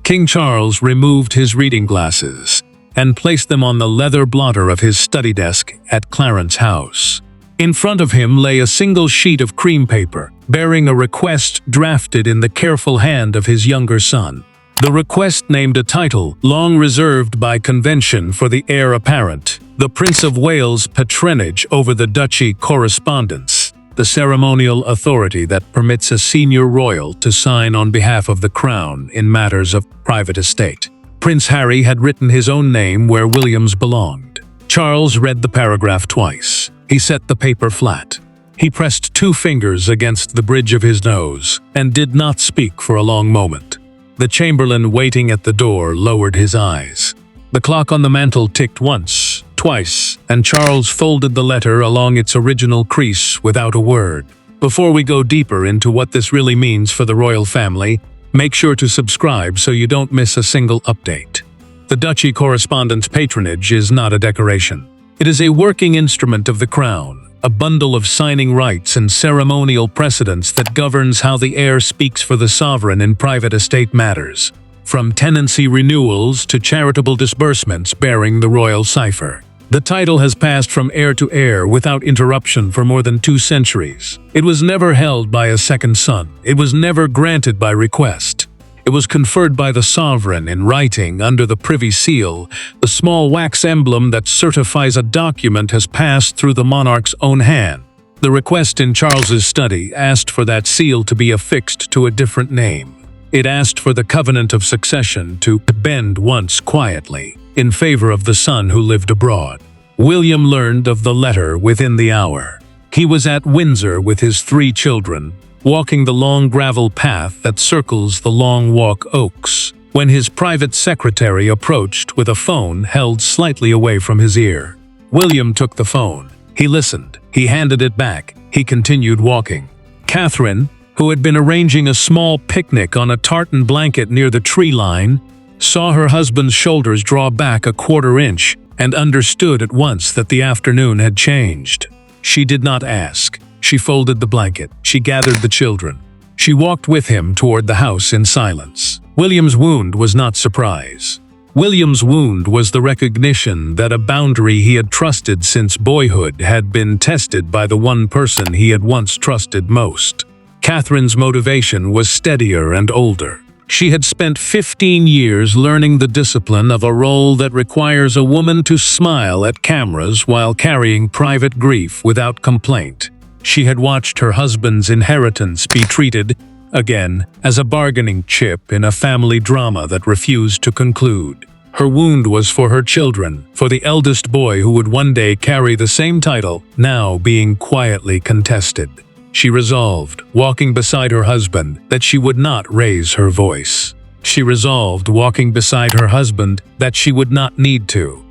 King Charles removed his reading glasses and placed them on the leather blotter of his study desk at Clarence House. In front of him lay a single sheet of cream paper, bearing a request drafted in the careful hand of his younger son. The request named a title long reserved by convention for the heir apparent, the Prince of Wales' patronage over the duchy correspondence, the ceremonial authority that permits a senior royal to sign on behalf of the crown in matters of private estate. Prince Harry had written his own name where William's belonged. Charles read the paragraph twice. He set the paper flat. He pressed 2 fingers against the bridge of his nose and did not speak for a long moment. The chamberlain waiting at the door lowered his eyes. The clock on the mantel ticked once, twice, and Charles folded the letter along its original crease without a word. Before we go deeper into what this really means for the royal family, make sure to subscribe so you don't miss a single update. The duchy correspondence patronage is not a decoration. It is a working instrument of the crown, a bundle of signing rights and ceremonial precedents that governs how the heir speaks for the sovereign in private estate matters, from tenancy renewals to charitable disbursements bearing the royal cipher. The title has passed from heir to heir without interruption for more than 2 centuries. It was never held by a second son. It was never granted by request. It was conferred by the sovereign in writing under the Privy Seal, the small wax emblem that certifies a document has passed through the monarch's own hand. The request in Charles's study asked for that seal to be affixed to a different name. It asked for the covenant of succession to bend once quietly in favor of the son who lived abroad. William learned of the letter within the hour. He was at Windsor with his 3 children, walking the long gravel path that circles the Long Walk Oaks, when his private secretary approached with a phone held slightly away from his ear. William took the phone. He listened. He handed it back. He continued walking. Catherine, who had been arranging a small picnic on a tartan blanket near the tree line, saw her husband's shoulders draw back a 1/4 inch and understood at once that the afternoon had changed. She did not ask. She folded the blanket. She gathered the children. She walked with him toward the house in silence. William's wound was not surprise. William's wound was the recognition that a boundary he had trusted since boyhood had been tested by the one person he had once trusted most. Catherine's motivation was steadier and older. She had spent 15 years learning the discipline of a role that requires a woman to smile at cameras while carrying private grief without complaint. She had watched her husband's inheritance be treated, again, as a bargaining chip in a family drama that refused to conclude. Her wound was for her children, for the eldest boy who would one day carry the same title, now being quietly contested. She resolved, walking beside her husband, that she would not raise her voice. She resolved, walking beside her husband, that she would not need to.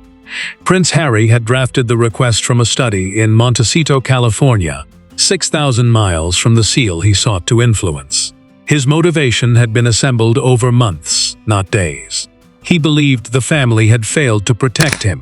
Prince Harry had drafted the request from a study in Montecito, California, 6,000 miles from the seal he sought to influence. His motivation had been assembled over months, not days. He believed the family had failed to protect him.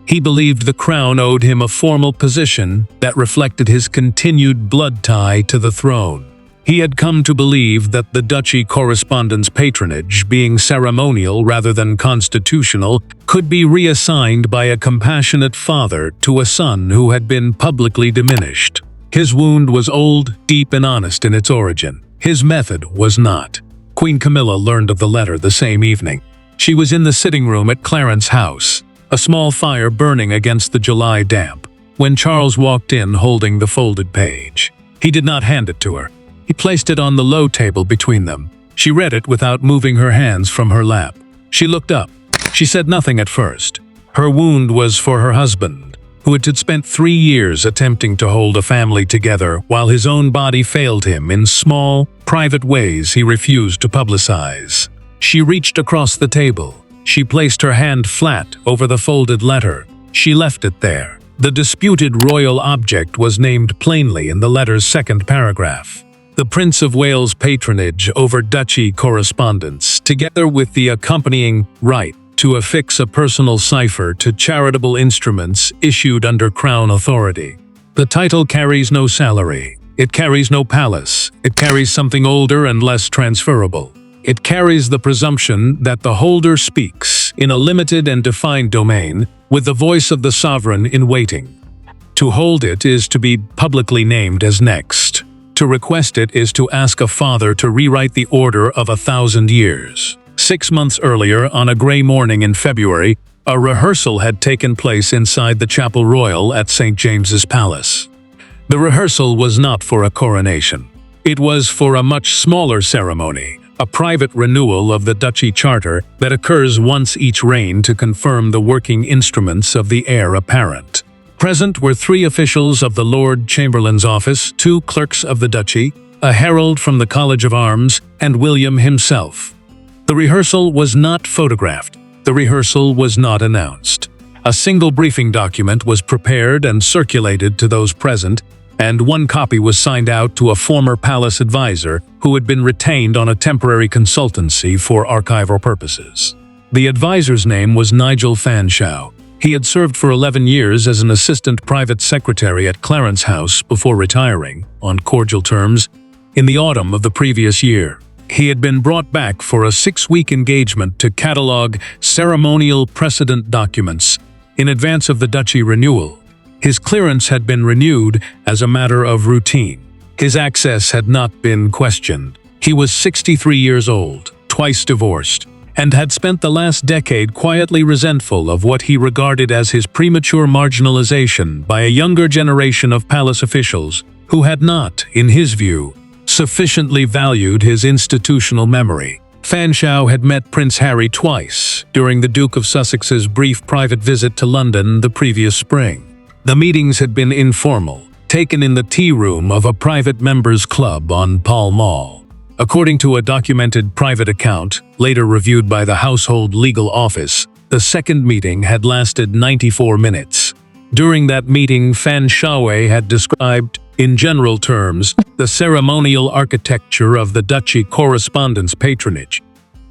He believed the crown owed him a formal position that reflected his continued blood tie to the throne. He had come to believe that the duchy correspondence patronage, being ceremonial rather than constitutional, could be reassigned by a compassionate father to a son who had been publicly diminished. His wound was old, deep and honest in its origin. His method was not. Queen Camilla learned of the letter the same evening. She was in the sitting room at Clarence House, a small fire burning against the July damp, when Charles walked in holding the folded page. He did not hand it to her. He placed it on the low table between them. She read it without moving her hands from her lap. She looked up. She said nothing at first. Her wound was for her husband, who had spent 3 years attempting to hold a family together while his own body failed him in small, private ways he refused to publicize. She reached across the table. She placed her hand flat over the folded letter. She left it there. The disputed royal object was named plainly in the letter's 2nd paragraph. The Prince of Wales' patronage over duchy correspondence, together with the accompanying right to affix a personal cipher to charitable instruments issued under crown authority. The title carries no salary. It carries no palace. It carries something older and less transferable. It carries the presumption that the holder speaks, in a limited and defined domain, with the voice of the sovereign in waiting. To hold it is to be publicly named as next. To request it is to ask a father to rewrite the order of 1,000 years. 6 months earlier, on a gray morning in February, a rehearsal had taken place inside the Chapel Royal at St. James's Palace. The rehearsal was not for a coronation. It was for a much smaller ceremony, a private renewal of the Duchy Charter that occurs once each reign to confirm the working instruments of the heir apparent. Present were 3 officials of the Lord Chamberlain's office, 2 clerks of the Duchy, a herald from the College of Arms, and William himself. The rehearsal was not photographed. The rehearsal was not announced. A single briefing document was prepared and circulated to those present, and 1 copy was signed out to a former palace advisor who had been retained on a temporary consultancy for archival purposes. The advisor's name was Nigel Fanshawe. He had served for 11 years as an assistant private secretary at Clarence House before retiring, on cordial terms, in the autumn of the previous year. He had been brought back for a 6-week engagement to catalogue ceremonial precedent documents in advance of the duchy renewal. His clearance had been renewed as a matter of routine. His access had not been questioned. He was 63 years old, twice divorced, and had spent the last decade quietly resentful of what he regarded as his premature marginalization by a younger generation of palace officials who had not, in his view, sufficiently valued his institutional memory. Fanshawe had met Prince Harry twice during the Duke of Sussex's brief private visit to London the previous spring. The meetings had been informal, taken in the tea room of a private members' club on Pall Mall. According to a documented private account, later reviewed by the Household Legal Office, the second meeting had lasted 94 minutes. During that meeting, Fanshawe had described, in general terms, the ceremonial architecture of the Duchy correspondence patronage.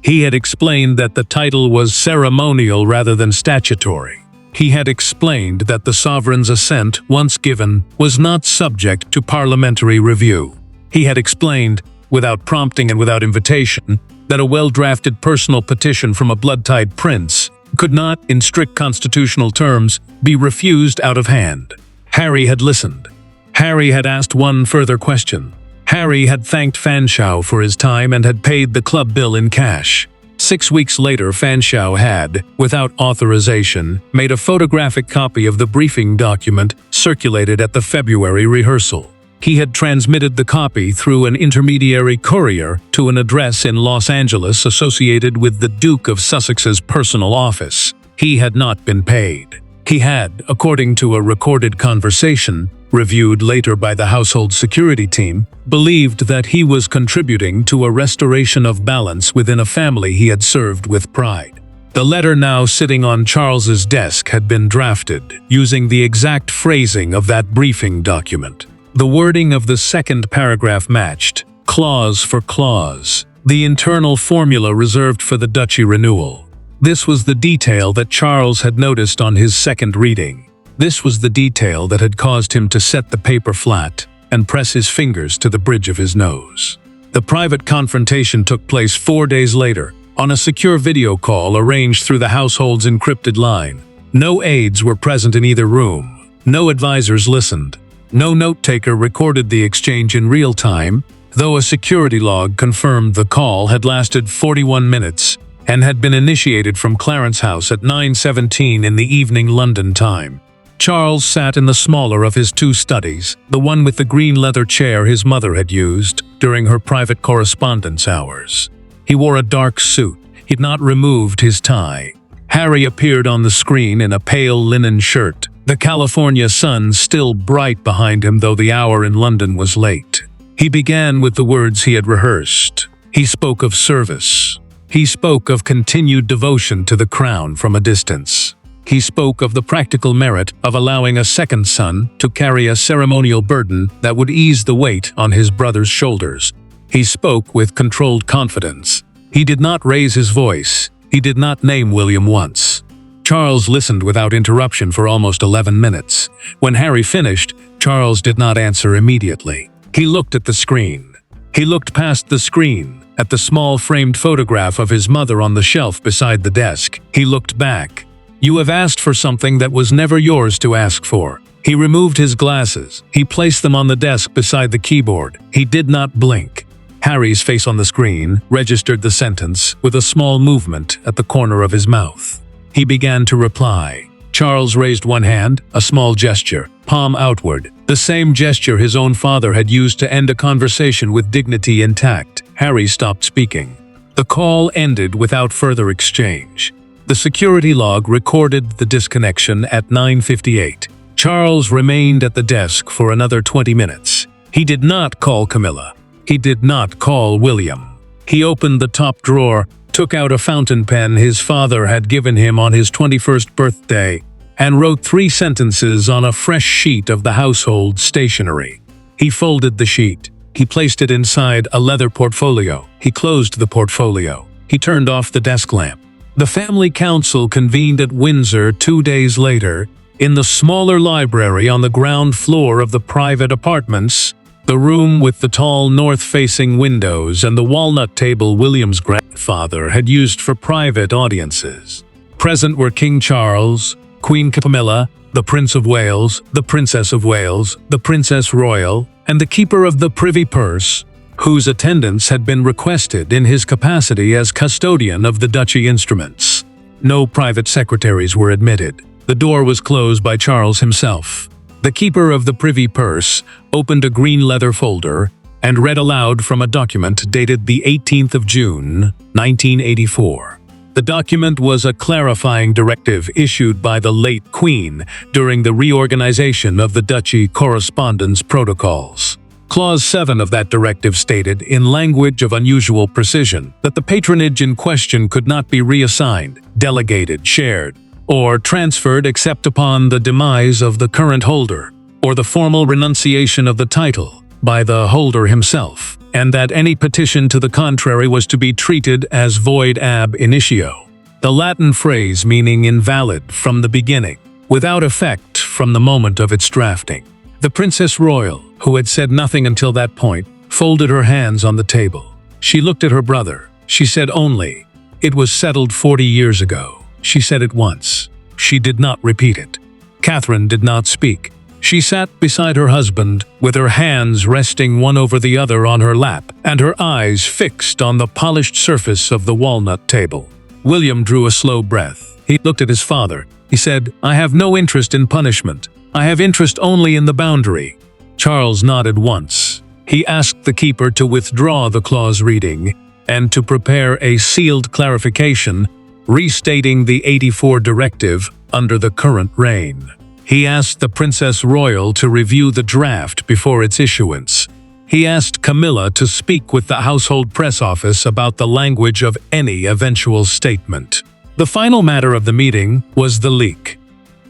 He had explained that the title was ceremonial rather than statutory. He had explained that the sovereign's assent, once given, was not subject to parliamentary review. He had explained, without prompting and without invitation, that a well-drafted personal petition from a blood-tied prince could not, in strict constitutional terms, be refused out of hand. Harry had listened. Harry had asked one further question. Harry had thanked Fanshawe for his time and had paid the club bill in cash. 6 weeks later, Fanshawe had, without authorization, made a photographic copy of the briefing document circulated at the February rehearsal. He had transmitted the copy through an intermediary courier to an address in Los Angeles associated with the Duke of Sussex's personal office. He had not been paid. He had, according to a recorded conversation, reviewed later by the household security team, believed that he was contributing to a restoration of balance within a family he had served with pride. The letter now sitting on Charles's desk had been drafted, using the exact phrasing of that briefing document. The wording of the second paragraph matched, clause for clause, the internal formula reserved for the duchy renewal. This was the detail that Charles had noticed on his second reading. This was the detail that had caused him to set the paper flat and press his fingers to the bridge of his nose. The private confrontation took place 4 days later, on a secure video call arranged through the household's encrypted line. No aides were present in either room. No advisors listened. No note-taker recorded the exchange in real time, though a security log confirmed the call had lasted 41 minutes and had been initiated from Clarence House at 9:17 in the evening London time. Charles sat in the smaller of his 2 studies, the one with the green leather chair his mother had used during her private correspondence hours. He wore a dark suit. He'd not removed his tie. Harry appeared on the screen in a pale linen shirt, the California sun still bright behind him though the hour in London was late. He began with the words he had rehearsed. He spoke of service. He spoke of continued devotion to the crown from a distance. He spoke of the practical merit of allowing a second son to carry a ceremonial burden that would ease the weight on his brother's shoulders. He spoke with controlled confidence. He did not raise his voice. He did not name William once. Charles listened without interruption for almost 11 minutes. When Harry finished, Charles did not answer immediately. He looked at the screen. He looked past the screen, At the small framed photograph of his mother on the shelf beside the desk, he looked back. "You have asked for something that was never yours to ask for." He removed his glasses. He placed them on the desk beside the keyboard. He did not blink. Harry's face on the screen registered the sentence with a small movement at the corner of his mouth. He began to reply. Charles raised one hand, a small gesture, palm outward, the same gesture his own father had used to end a conversation with dignity intact. Harry stopped speaking. The call ended without further exchange. The security log recorded the disconnection at 9:58. Charles remained at the desk for another 20 minutes. He did not call Camilla. He did not call William. He opened the top drawer, took out a fountain pen his father had given him on his 21st birthday, and wrote 3 sentences on a fresh sheet of the household stationery. He folded the sheet. He placed it inside a leather portfolio. He closed the portfolio. He turned off the desk lamp. The family council convened at Windsor 2 days later, in the smaller library on the ground floor of the private apartments, the room with the tall north-facing windows and the walnut table William's grandfather had used for private audiences. Present were King Charles, Queen Camilla, the Prince of Wales, the Princess of Wales, the Princess Royal, and the Keeper of the Privy Purse, whose attendance had been requested in his capacity as custodian of the duchy instruments. No private secretaries were admitted. The door was closed by Charles himself. The Keeper of the Privy Purse opened a green leather folder and read aloud from a document dated the 18th of June, 1984. The document was a clarifying directive issued by the late Queen during the reorganization of the duchy correspondence protocols. Clause 7 of that directive stated, in language of unusual precision, that the patronage in question could not be reassigned, delegated, shared, or transferred except upon the demise of the current holder, or the formal renunciation of the title by the holder himself, and that any petition to the contrary was to be treated as void ab initio, the Latin phrase meaning invalid from the beginning, without effect from the moment of its drafting. The Princess Royal, who had said nothing until that point, folded her hands on the table. She looked at her brother. She said only, "It was settled 40 years ago." She said it once. She did not repeat it. Catherine did not speak. She sat beside her husband, with her hands resting one over the other on her lap, and her eyes fixed on the polished surface of the walnut table. William drew a slow breath. He looked at his father. He said, "I have no interest in punishment. I have interest only in the boundary." Charles nodded once. He asked the keeper to withdraw the clause reading and to prepare a sealed clarification restating the 84 directive under the current reign. He asked the Princess Royal to review the draft before its issuance. He asked Camilla to speak with the household press office about the language of any eventual statement. The final matter of the meeting was the leak.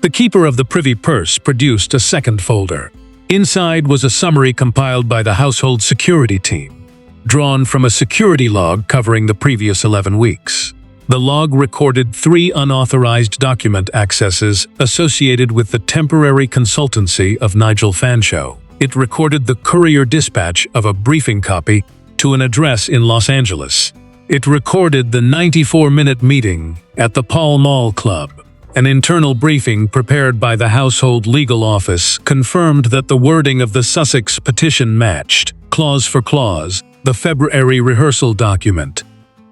The Keeper of the Privy Purse produced a second folder. Inside was a summary compiled by the household security team, drawn from a security log covering the previous 11 weeks. The log recorded 3 unauthorized document accesses associated with the temporary consultancy of Nigel Fanshawe. It recorded the courier dispatch of a briefing copy to an address in Los Angeles. It recorded the 94-minute meeting at the Pall Mall Club. An internal briefing prepared by the Household Legal Office confirmed that the wording of the Sussex petition matched, clause for clause, the February rehearsal document.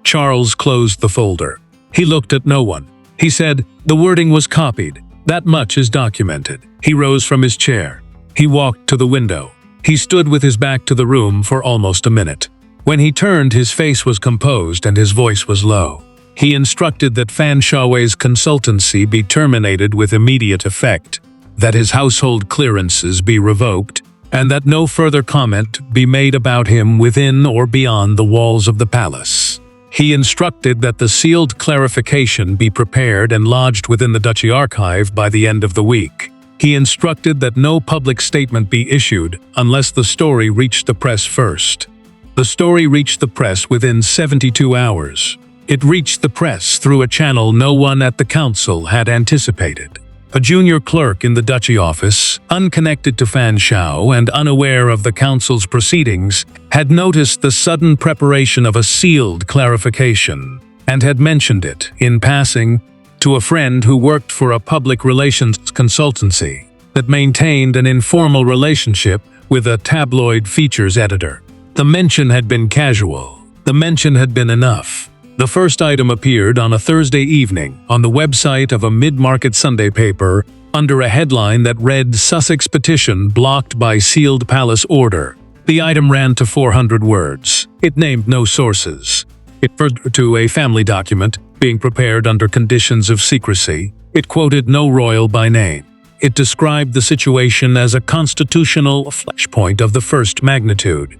Charles closed the folder. He looked at no one. He said, "The wording was copied. That much is documented." He rose from his chair. He walked to the window. He stood with his back to the room for almost a minute. When he turned, his face was composed and his voice was low. He instructed that Fanshawe's consultancy be terminated with immediate effect, that his household clearances be revoked, and that no further comment be made about him within or beyond the walls of the palace. He instructed that the sealed clarification be prepared and lodged within the Duchy Archive by the end of the week. He instructed that no public statement be issued unless the story reached the press first. The story reached the press within 72 hours. It reached the press through a channel no one at the council had anticipated. A junior clerk in the duchy office, unconnected to Fan Shao and unaware of the council's proceedings, had noticed the sudden preparation of a sealed clarification, and had mentioned it, in passing, to a friend who worked for a public relations consultancy that maintained an informal relationship with a tabloid features editor. The mention had been casual. The mention had been enough. The first item appeared on a Thursday evening on the website of a mid-market Sunday paper under a headline that read "Sussex Petition Blocked by Sealed Palace Order." The item ran to 400 words. It named no sources. It referred to a family document being prepared under conditions of secrecy. It quoted no royal by name. It described the situation as a constitutional flashpoint of the first magnitude.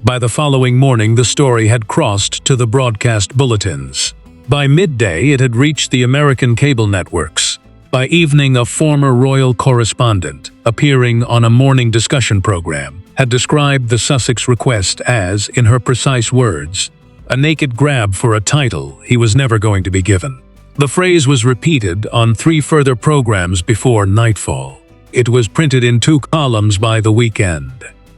By the following morning, the story had crossed to the broadcast bulletins. By midday, it had reached the American cable networks. By evening, a former royal correspondent, appearing on a morning discussion program, had described the Sussex request as, in her precise words, a naked grab for a title he was never going to be given. The phrase was repeated on 3 further programs before nightfall. It was printed in 2 columns by the weekend.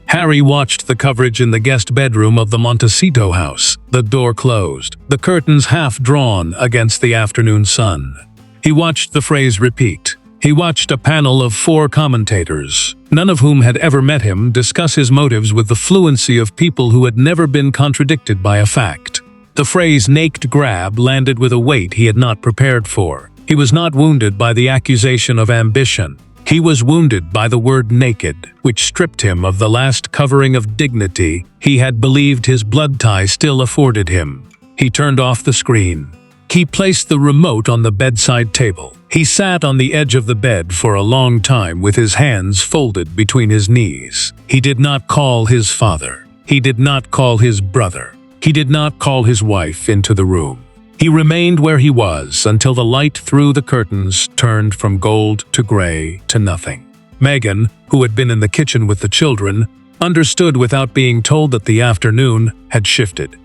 Harry watched the coverage in the guest bedroom of the Montecito house, the door closed, the curtains half drawn against the afternoon sun. He watched the phrase repeat. He watched a panel of 4 commentators, none of whom had ever met him, discuss his motives with the fluency of people who had never been contradicted by a fact. The phrase "naked grab" landed with a weight he had not prepared for. He was not wounded by the accusation of ambition. He was wounded by the word naked, which stripped him of the last covering of dignity he had believed his blood tie still afforded him. He turned off the screen. He placed the remote on the bedside table. He sat on the edge of the bed for a long time with his hands folded between his knees. He did not call his father. He did not call his brother. He did not call his wife into the room. He remained where he was until the light through the curtains turned from gold to gray to nothing. Megan, who had been in the kitchen with the children, understood without being told that the afternoon had shifted.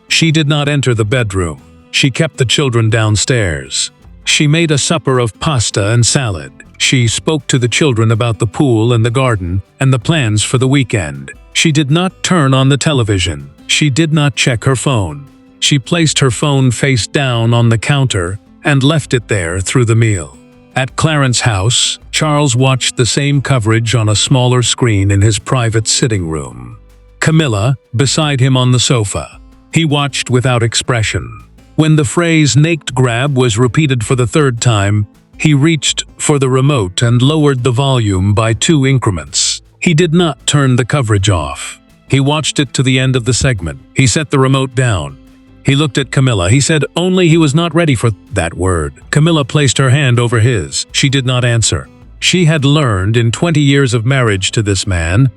She did not enter the bedroom. She kept the children downstairs. She made a supper of pasta and salad. She spoke to the children about the pool and the garden and the plans for the weekend. She did not turn on the television. She did not check her phone. She placed her phone face down on the counter and left it there through the meal. At Clarence House, Charles watched the same coverage on a smaller screen in his private sitting room. Camilla, beside him on the sofa. He watched without expression. When the phrase "naked grab" was repeated for the 3rd time, he reached for the remote and lowered the volume by 2 increments. He did not turn the coverage off. He watched it to the end of the segment. He set the remote down. He looked at Camilla. He said only he was not ready for that word. Camilla placed her hand over his. She did not answer. She had learned in 20 years of marriage to this man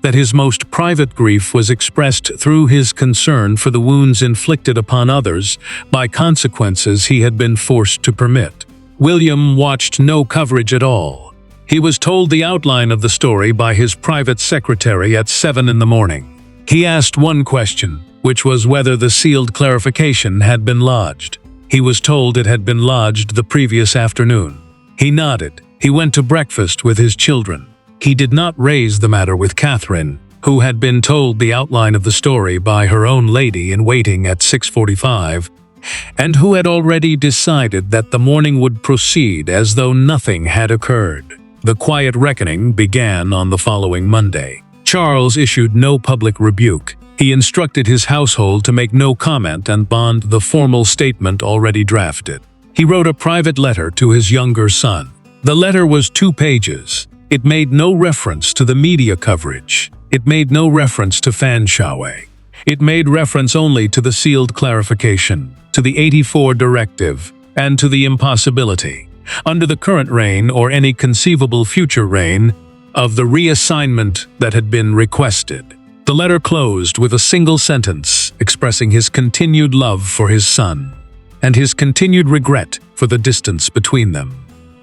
that his most private grief was expressed through his concern for the wounds inflicted upon others by consequences he had been forced to permit. William watched no coverage at all. He was told the outline of the story by his private secretary at 7 in the morning. He asked one question, which was whether the sealed clarification had been lodged. He was told it had been lodged the previous afternoon. He nodded. He went to breakfast with his children. He did not raise the matter with Catherine, who had been told the outline of the story by her own lady-in-waiting at 6:45, and who had already decided that the morning would proceed as though nothing had occurred. The quiet reckoning began on the following Monday. Charles issued no public rebuke. He instructed his household to make no comment and bond the formal statement already drafted. He wrote a private letter to his younger son. The letter was 2 pages. It made no reference to the media coverage. It made no reference to Fan Shao. It made reference only to the sealed clarification, to the 84 directive, and to the impossibility, under the current reign or any conceivable future reign, of the reassignment that had been requested. The letter closed with a single sentence expressing his continued love for his son, and his continued regret for the distance between them.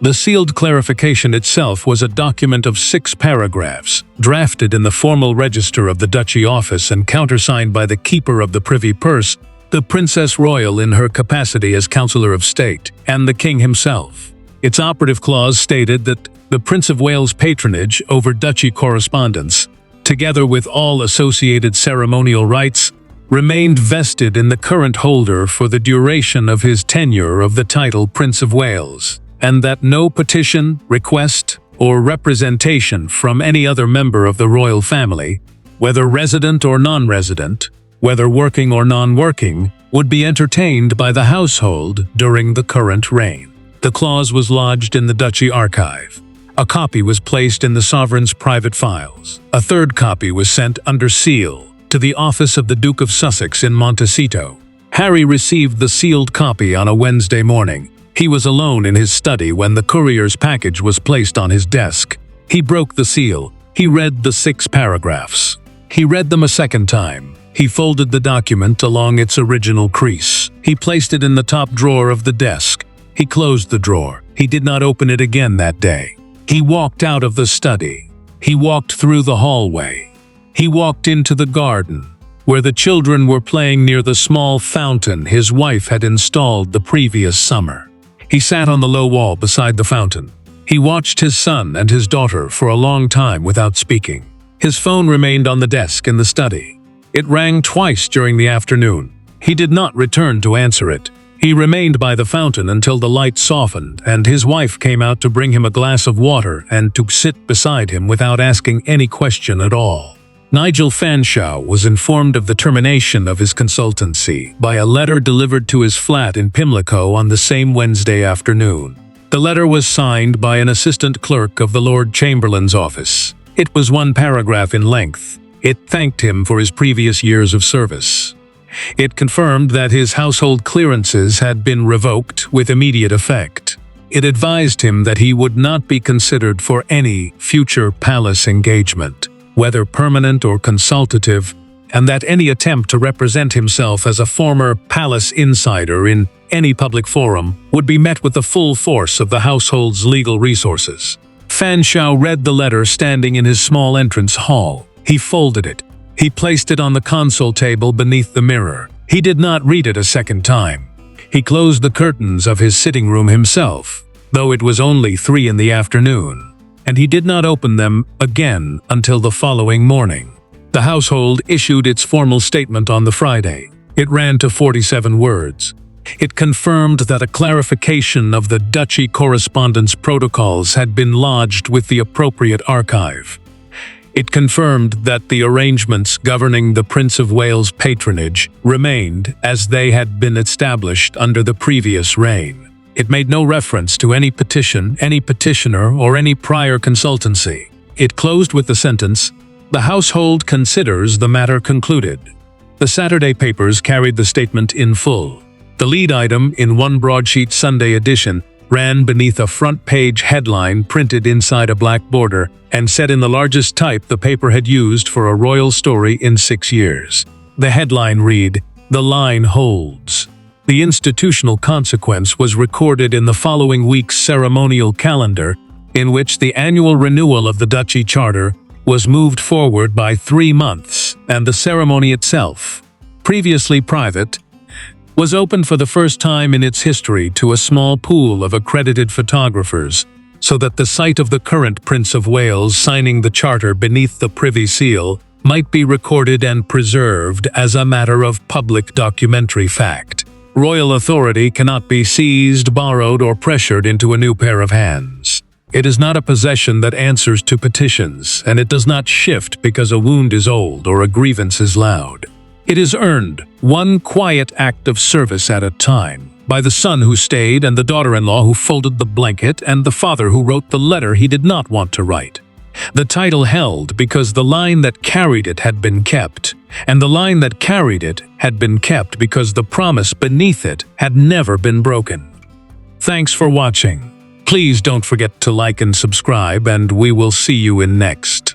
The sealed clarification itself was a document of 6 paragraphs, drafted in the formal register of the Duchy office and countersigned by the Keeper of the Privy Purse, the Princess Royal in her capacity as Councillor of State, and the King himself. Its operative clause stated that the Prince of Wales' patronage over duchy correspondence, together with all associated ceremonial rights, remained vested in the current holder for the duration of his tenure of the title Prince of Wales, and that no petition, request, or representation from any other member of the royal family, whether resident or non-resident, whether working or non-working, would be entertained by the household during the current reign. The clause was lodged in the duchy archive. A copy was placed in the sovereign's private files. A third copy was sent under seal to the office of the Duke of Sussex in Montecito. Harry received the sealed copy on a Wednesday morning. He was alone in his study when the courier's package was placed on his desk. He broke the seal. He read the 6 paragraphs. He read them a second time. He folded the document along its original crease. He placed it in the top drawer of the desk. He closed the drawer. He did not open it again that day. He walked out of the study. He walked through the hallway. He walked into the garden, where the children were playing near the small fountain his wife had installed the previous summer. He sat on the low wall beside the fountain. He watched his son and his daughter for a long time without speaking. His phone remained on the desk in the study. It rang twice during the afternoon. He did not return to answer it. He remained by the fountain until the light softened and his wife came out to bring him a glass of water and to sit beside him without asking any question at all. Nigel Fanshawe was informed of the termination of his consultancy by a letter delivered to his flat in Pimlico on the same Wednesday afternoon. The letter was signed by an assistant clerk of the Lord Chamberlain's office. It was 1 paragraph in length. It thanked him for his previous years of service. It confirmed that his household clearances had been revoked with immediate effect. It advised him that he would not be considered for any future palace engagement, whether permanent or consultative, and that any attempt to represent himself as a former palace insider in any public forum would be met with the full force of the household's legal resources. Fanshawe read the letter standing in his small entrance hall. He folded it. He placed it on the console table beneath the mirror. He did not read it a second time. He closed the curtains of his sitting room himself, though it was only 3 in the afternoon, and he did not open them again until the following morning. The household issued its formal statement on the Friday. It ran to 47 words. It confirmed that a clarification of the duchy correspondence protocols had been lodged with the appropriate archive. It confirmed that the arrangements governing the Prince of Wales' patronage remained as they had been established under the previous reign. It made no reference to any petition, any petitioner, or any prior consultancy. It closed with the sentence, "The household considers the matter concluded." The Saturday papers carried the statement in full. The lead item in one broadsheet Sunday edition ran beneath a front-page headline printed inside a black border and said in the largest type the paper had used for a royal story in 6 years. The headline read, "The line holds." The institutional consequence was recorded in the following week's ceremonial calendar, in which the annual renewal of the duchy charter was moved forward by 3 months, and the ceremony itself, previously private, was opened for the first time in its history to a small pool of accredited photographers, so that the sight of the current Prince of Wales signing the charter beneath the Privy Seal might be recorded and preserved as a matter of public documentary fact. Royal authority cannot be seized, borrowed, or pressured into a new pair of hands. It is not a possession that answers to petitions, and it does not shift because a wound is old or a grievance is loud. It is earned, one quiet act of service at a time, by the son who stayed and the daughter-in-law who folded the blanket and the father who wrote the letter he did not want to write. The title held because the line that carried it had been kept, and the line that carried it had been kept because the promise beneath it had never been broken. Thanks for watching. Please don't forget to like and subscribe, and we will see you in next.